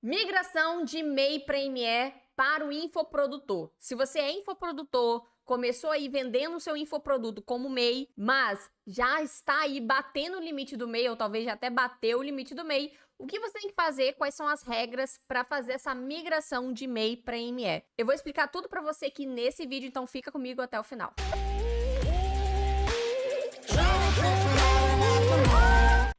Migração de MEI para ME para o infoprodutor. Se você é infoprodutor, começou aí vendendo o seu infoproduto como MEI, mas já está aí batendo o limite do MEI, ou talvez já até bateu o limite do MEI, o que você tem que fazer? Quais são as regras para fazer essa migração de MEI para ME? Eu vou explicar tudo para você aqui nesse vídeo, então fica comigo até o final.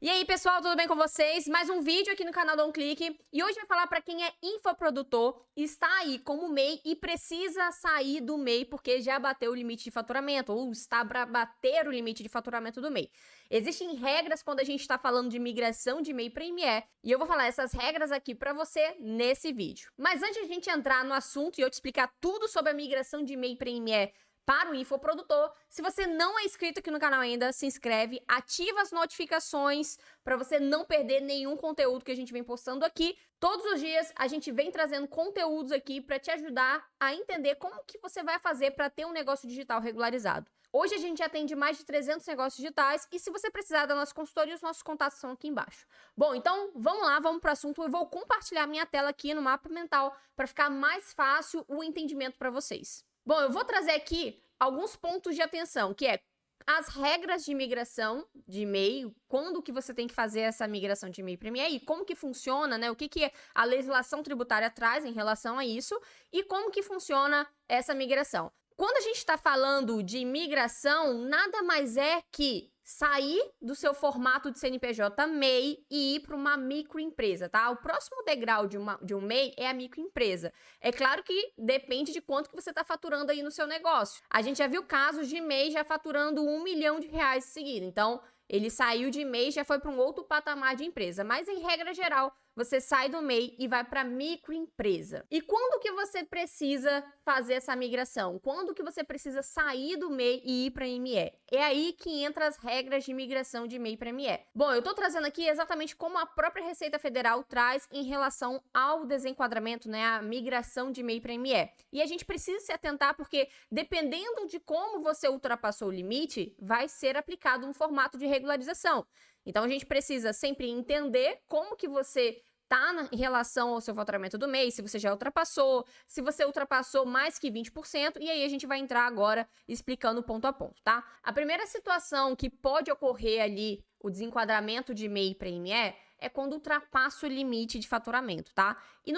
E aí, pessoal, tudo bem com vocês? Mais um vídeo aqui no canal Dá um Clique. E hoje vai falar para quem é infoprodutor, está aí como MEI e precisa sair do MEI porque já bateu o limite de faturamento ou está para bater o limite de faturamento do MEI. Existem regras quando a gente está falando de migração de MEI para ME e eu vou falar essas regras aqui para você nesse vídeo. Mas antes de a gente entrar no assunto e eu te explicar tudo sobre a migração de MEI para ME para o infoprodutor, se você não é inscrito aqui no canal ainda, se inscreve, ativa as notificações para você não perder nenhum conteúdo que a gente vem postando aqui. Todos os dias a gente vem trazendo conteúdos aqui para te ajudar a entender como que você vai fazer para ter um negócio digital regularizado. Hoje a gente atende mais de 300 negócios digitais e se você precisar da nossa consultoria, os nossos contatos são aqui embaixo. Bom, então vamos lá, vamos para o assunto. Eu vou compartilhar minha tela aqui no mapa mental para ficar mais fácil o entendimento para vocês. Bom, eu vou trazer aqui alguns pontos de atenção, que é as regras de migração de e-mail, quando que você tem que fazer essa migração de e-mail para ME e como que funciona, né? O que a legislação tributária traz em relação a isso e como que funciona essa migração. Quando a gente está falando de migração, nada mais é que sair do seu formato de CNPJ MEI e ir para uma microempresa, tá? O próximo degrau de um MEI é a microempresa. É claro que depende de quanto que você está faturando aí no seu negócio. A gente já viu casos de MEI já faturando R$1 milhão em seguida. Então, ele saiu de MEI e já foi para um outro patamar de empresa. Mas, em regra geral, você sai do MEI e vai para microempresa. E quando que você precisa fazer essa migração? Quando que você precisa sair do MEI e ir para ME? É aí que entra as regras de migração de MEI para ME. Bom, eu estou trazendo aqui exatamente como a própria Receita Federal traz em relação ao desenquadramento, né, a migração de MEI para ME. E a gente precisa se atentar porque dependendo de como você ultrapassou o limite, vai ser aplicado um formato de regularização. Então, a gente precisa sempre entender como que você está em relação ao seu faturamento do mês, se você já ultrapassou, se você ultrapassou mais que 20%, e aí a gente vai entrar agora explicando ponto a ponto, tá? A primeira situação que pode ocorrer ali, o desenquadramento de MEI para ME, é quando ultrapassa o limite de faturamento, tá? E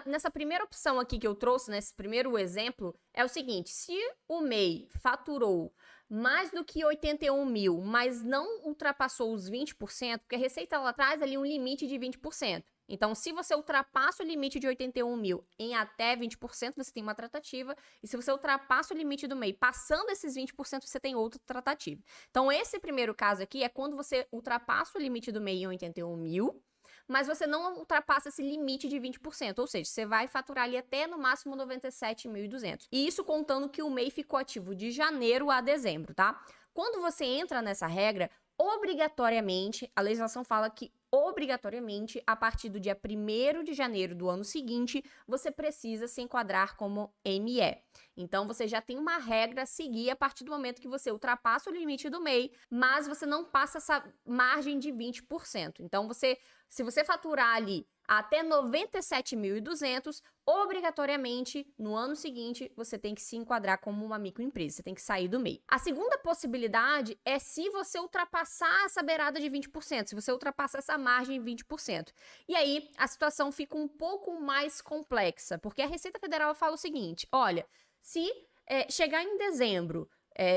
nessa primeira opção aqui que eu trouxe, nesse primeiro exemplo, é o seguinte, se o MEI faturou mais do que 81 mil, mas não ultrapassou os 20%, porque a Receita ela traz ali um limite de 20%. Então, se você ultrapassa o limite de 81 mil em até 20%, você tem uma tratativa. E se você ultrapassa o limite do MEI passando esses 20%, você tem outra tratativa. Então, esse primeiro caso aqui é quando você ultrapassa o limite do MEI em 81 mil, mas você não ultrapassa esse limite de 20%, ou seja, você vai faturar ali até no máximo 97.200. E isso contando que o MEI ficou ativo de janeiro a dezembro, tá? Quando você entra nessa regra, obrigatoriamente, a legislação fala que obrigatoriamente, a partir do dia 1º de janeiro do ano seguinte, você precisa se enquadrar como ME. Então, você já tem uma regra a seguir a partir do momento que você ultrapassa o limite do MEI, mas você não passa essa margem de 20%. Então, se você faturar ali até 97.200, obrigatoriamente, no ano seguinte, você tem que se enquadrar como uma microempresa, você tem que sair do MEI. A segunda possibilidade é se você ultrapassar essa beirada de 20%, se você ultrapassar essa margem de 20%. E aí, a situação fica um pouco mais complexa, porque a Receita Federal fala o seguinte, olha, se chegar em dezembro,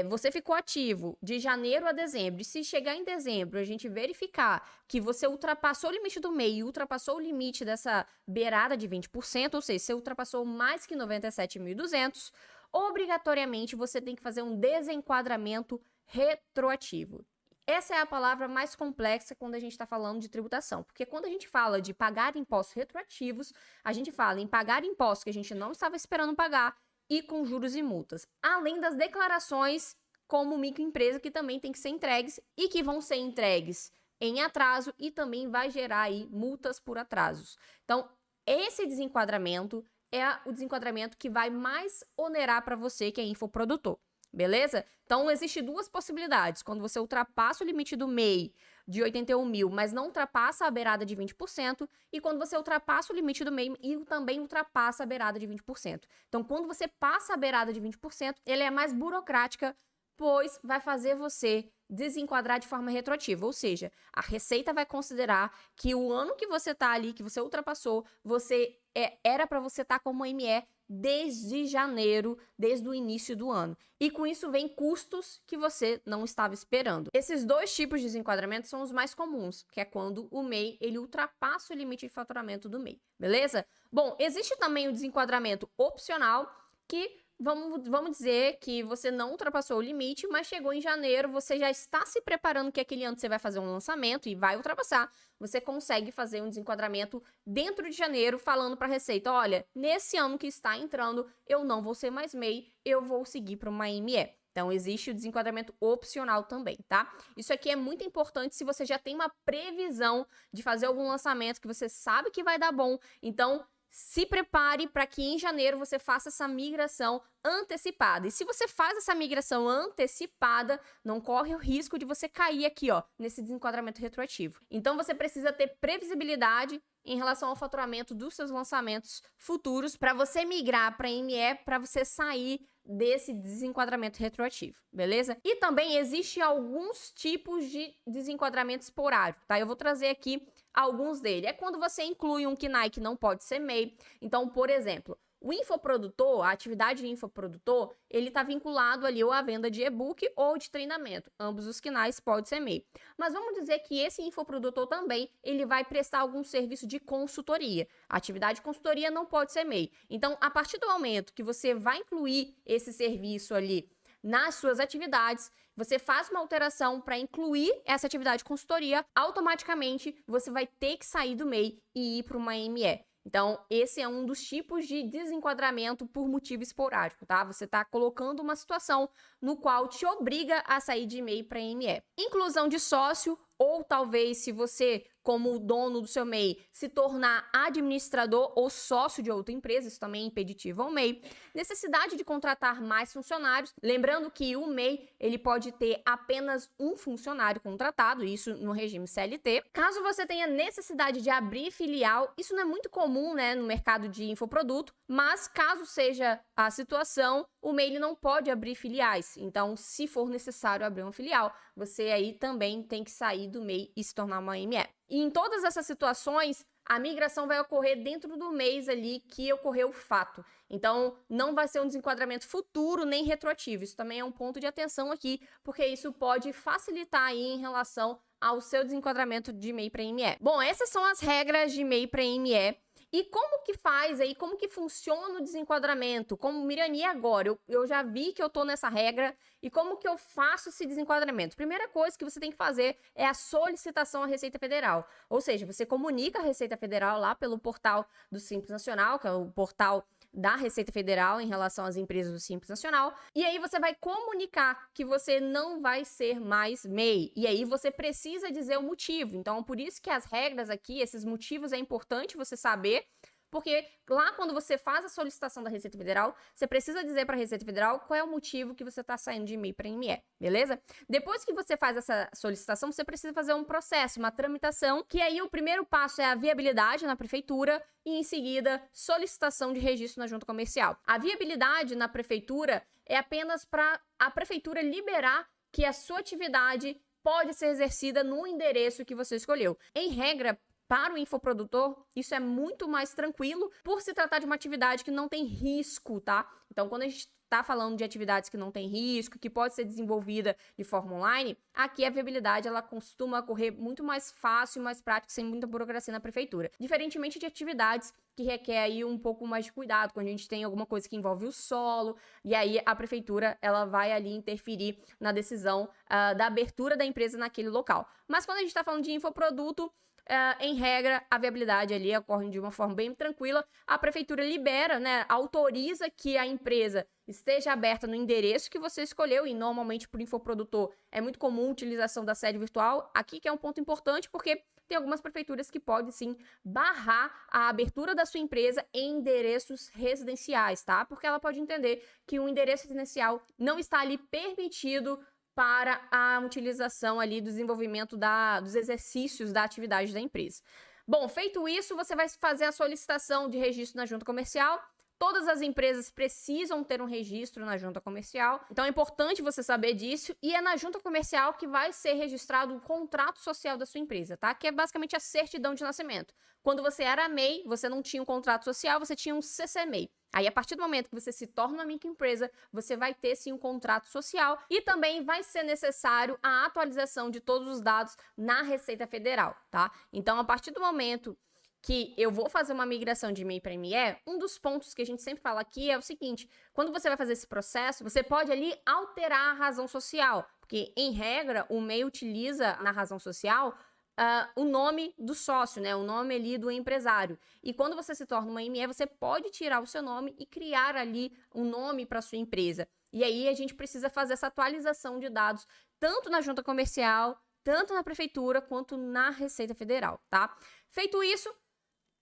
você ficou ativo de janeiro a dezembro, e se chegar em dezembro a gente verificar que você ultrapassou o limite do MEI e ultrapassou o limite dessa beirada de 20%, ou seja, você ultrapassou mais que 97.200, obrigatoriamente você tem que fazer um desenquadramento retroativo. Essa é a palavra mais complexa quando a gente está falando de tributação, porque quando a gente fala de pagar impostos retroativos, a gente fala em pagar impostos que a gente não estava esperando pagar, e com juros e multas, além das declarações como microempresa que também tem que ser entregues e que vão ser entregues em atraso e também vai gerar aí multas por atrasos. Então, esse desenquadramento é o desenquadramento que vai mais onerar para você que é infoprodutor. beleza? Então, existem duas possibilidades. Quando você ultrapassa o limite do MEI de 81 mil, mas não ultrapassa a beirada de 20%, e quando você ultrapassa o limite do MEI e também ultrapassa a beirada de 20%. Então, quando você passa a beirada de 20%, ele é mais burocrática, pois vai fazer você desenquadrar de forma retroativa, ou seja, a Receita vai considerar que o ano que você tá ali, que você ultrapassou, era para você estar como ME desde janeiro, desde o início do ano. E com isso vem custos que você não estava esperando. Esses dois tipos de desenquadramento são os mais comuns, que é quando o MEI ele ultrapassa o limite de faturamento do MEI, beleza? Bom, existe também o desenquadramento opcional, que vamos dizer que você não ultrapassou o limite, mas chegou em janeiro, você já está se preparando que aquele ano você vai fazer um lançamento e vai ultrapassar. Você consegue fazer um desenquadramento dentro de janeiro, falando para a Receita, olha, nesse ano que está entrando, eu não vou ser mais MEI, eu vou seguir para uma ME. Então, existe o desenquadramento opcional também, tá? Isso aqui é muito importante se você já tem uma previsão de fazer algum lançamento que você sabe que vai dar bom. Então, se prepare para que em janeiro você faça essa migração antecipada. E se você faz essa migração antecipada, não corre o risco de você cair aqui, ó, nesse desenquadramento retroativo. Então, você precisa ter previsibilidade em relação ao faturamento dos seus lançamentos futuros para você migrar para ME, para você sair desse desenquadramento retroativo, beleza? E também existem alguns tipos de desenquadramento esporádico, tá? Eu vou trazer aqui alguns deles. É quando você inclui um KNAI que não pode ser MEI. Então, por exemplo, o infoprodutor, a atividade de infoprodutor, ele está vinculado ali ou à venda de e-book ou de treinamento. Ambos os KNAIs podem ser MEI. Mas vamos dizer que esse infoprodutor também, ele vai prestar algum serviço de consultoria. A atividade de consultoria não pode ser MEI. Então, a partir do momento que você vai incluir esse serviço ali nas suas atividades, você faz uma alteração para incluir essa atividade de consultoria, automaticamente você vai ter que sair do MEI e ir para uma ME. Então, esse é um dos tipos de desenquadramento por motivo esporádico, tá? Você está colocando uma situação no qual te obriga a sair de MEI para ME. Inclusão de sócio, ou talvez se você, como dono do seu MEI, se tornar administrador ou sócio de outra empresa, isso também é impeditivo ao MEI. Necessidade de contratar mais funcionários, lembrando que o MEI, ele pode ter apenas um funcionário contratado, isso no regime CLT. Caso você tenha necessidade de abrir filial, isso não é muito comum, né, no mercado de infoproduto, mas caso seja a situação, o MEI ele não pode abrir filiais. Então, se for necessário abrir uma filial, você aí também tem que sair do MEI e se tornar uma ME. E em todas essas situações, a migração vai ocorrer dentro do mês ali que ocorreu o fato. Então, não vai ser um desenquadramento futuro nem retroativo. Isso também é um ponto de atenção aqui, porque isso pode facilitar aí em relação ao seu desenquadramento de MEI para ME. Bom, essas são as regras de MEI para ME. E como que faz aí, como que funciona o desenquadramento? Como Mirani agora, eu já vi que eu tô nessa regra, e como que eu faço esse desenquadramento? Primeira coisa que você tem que fazer é a solicitação à Receita Federal. Ou seja, você comunica a Receita Federal lá pelo portal do Simples Nacional, que é o portal da Receita Federal em relação às empresas do Simples Nacional, e aí você vai comunicar que você não vai ser mais MEI, e aí você precisa dizer o motivo. Então, por isso que as regras aqui, esses motivos é importante você saber, porque lá quando você faz a solicitação da Receita Federal, você precisa dizer para a Receita Federal qual é o motivo que você está saindo de MEI para ME, beleza? Depois que você faz essa solicitação, você precisa fazer um processo, uma tramitação, que aí o primeiro passo é a viabilidade na prefeitura e em seguida solicitação de registro na junta comercial. A viabilidade na prefeitura é apenas para a prefeitura liberar que a sua atividade pode ser exercida no endereço que você escolheu. Em regra, para o infoprodutor, isso é muito mais tranquilo por se tratar de uma atividade que não tem risco, tá? Então, quando a gente está falando de atividades que não tem risco, que pode ser desenvolvida de forma online, aqui a viabilidade ela costuma ocorrer muito mais fácil, mais prático, sem muita burocracia na prefeitura. Diferentemente de atividades que requer aí um pouco mais de cuidado, quando a gente tem alguma coisa que envolve o solo, e aí a prefeitura ela vai ali interferir na decisão da abertura da empresa naquele local. Mas quando a gente está falando de infoproduto, em regra, a viabilidade ali ocorre de uma forma bem tranquila. A prefeitura libera, né, autoriza que a empresa esteja aberta no endereço que você escolheu, e normalmente por infoprodutor é muito comum a utilização da sede virtual. Aqui que é um ponto importante, porque tem algumas prefeituras que podem sim barrar a abertura da sua empresa em endereços residenciais, tá? Porque ela pode entender que o endereço residencial não está ali permitido para a utilização ali do desenvolvimento dos exercícios da atividade da empresa. Bom, feito isso, você vai fazer a solicitação de registro na junta comercial. Todas as empresas precisam ter um registro na junta comercial, então é importante você saber disso, e é na junta comercial que vai ser registrado o contrato social da sua empresa, tá? Que é basicamente a certidão de nascimento. Quando você era MEI, você não tinha um contrato social, você tinha um CC-MEI. Aí, a partir do momento que você se torna uma microempresa, você vai ter sim um contrato social e também vai ser necessário a atualização de todos os dados na Receita Federal, tá? Então, a partir do momento que eu vou fazer uma migração de MEI para ME, um dos pontos que a gente sempre fala aqui é o seguinte: quando você vai fazer esse processo, você pode ali alterar a razão social, porque, em regra, o MEI utiliza na razão social o nome do sócio, né? O nome ali do empresário. E quando você se torna uma ME, você pode tirar o seu nome e criar ali um nome para sua empresa. E aí a gente precisa fazer essa atualização de dados, tanto na junta comercial, tanto na prefeitura, quanto na Receita Federal, tá? Feito isso,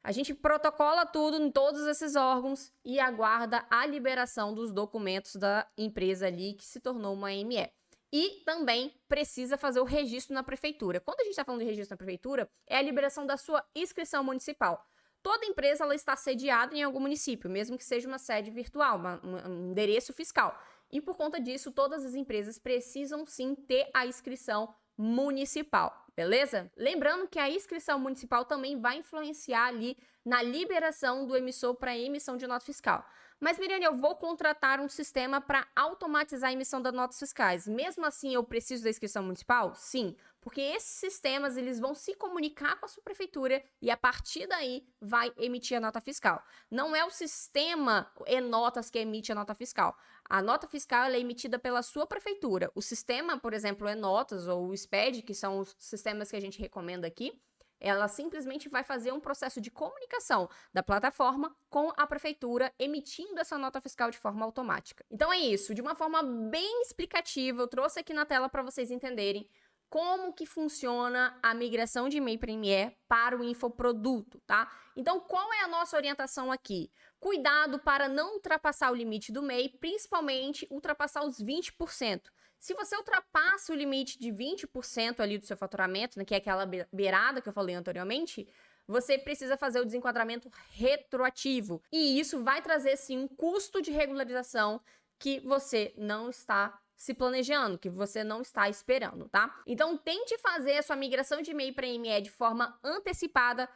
a gente protocola tudo em todos esses órgãos e aguarda a liberação dos documentos da empresa ali que se tornou uma ME. E também precisa fazer o registro na prefeitura. Quando a gente está falando de registro na prefeitura, é a liberação da sua inscrição municipal. Toda empresa ela está sediada em algum município, mesmo que seja uma sede virtual, um endereço fiscal. E por conta disso, todas as empresas precisam sim ter a inscrição municipal, beleza? Lembrando que a inscrição municipal também vai influenciar ali na liberação do emissor para emissão de nota fiscal. Mas, Miriane, eu vou contratar um sistema para automatizar a emissão das notas fiscais. Mesmo assim, eu preciso da inscrição municipal? Sim, porque esses sistemas eles vão se comunicar com a sua prefeitura e, a partir daí, vai emitir a nota fiscal. Não é o sistema e-notas que emite a nota fiscal. A nota fiscal ela é emitida pela sua prefeitura. O sistema, por exemplo, e-notas ou o SPED, que são os sistemas que a gente recomenda aqui, ela simplesmente vai fazer um processo de comunicação da plataforma com a prefeitura, emitindo essa nota fiscal de forma automática. Então é isso, de uma forma bem explicativa, eu trouxe aqui na tela para vocês entenderem como que funciona a migração de MEI para ME para o infoproduto, tá? Então, qual é a nossa orientação aqui? Cuidado para não ultrapassar o limite do MEI, principalmente ultrapassar os 20%. Se você ultrapassa o limite de 20% ali do seu faturamento, né, que é aquela beirada que eu falei anteriormente, você precisa fazer o desenquadramento retroativo. E isso vai trazer, sim, um custo de regularização que você não está se planejando, que você não está esperando, tá? Então, tente fazer a sua migração de MEI para ME de forma antecipada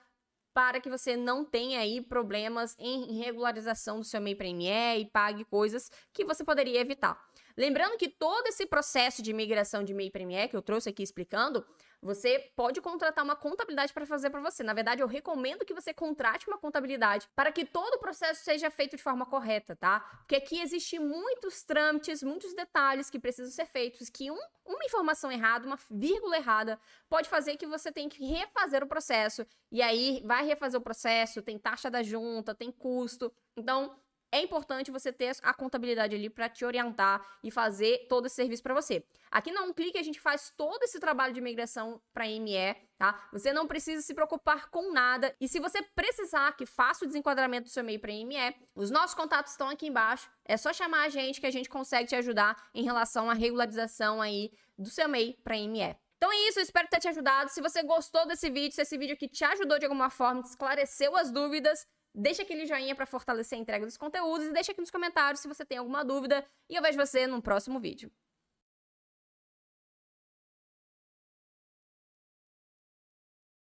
para que você não tenha aí problemas em regularização do seu MEI para ME e pague coisas que você poderia evitar. Lembrando que todo esse processo de migração de MEI para ME que eu trouxe aqui explicando, você pode contratar uma contabilidade para fazer para você. Na verdade, eu recomendo que você contrate uma contabilidade para que todo o processo seja feito de forma correta, tá? Porque aqui existem muitos trâmites, muitos detalhes que precisam ser feitos, que uma informação errada, uma vírgula errada, pode fazer que você tenha que refazer o processo. E aí, vai refazer o processo, tem taxa da junta, tem custo. Então, é importante você ter a contabilidade ali para te orientar e fazer todo esse serviço para você. Aqui na UnClick a gente faz todo esse trabalho de migração para ME, tá? Você não precisa se preocupar com nada. E se você precisar que faça o desenquadramento do seu MEI para ME, os nossos contatos estão aqui embaixo. É só chamar a gente que a gente consegue te ajudar em relação à regularização aí do seu MEI para ME. Então é isso, eu espero ter te ajudado. Se você gostou desse vídeo, se esse vídeo aqui te ajudou de alguma forma, te esclareceu as dúvidas, deixa aquele joinha para fortalecer a entrega dos conteúdos e deixa aqui nos comentários se você tem alguma dúvida e eu vejo você no próximo vídeo.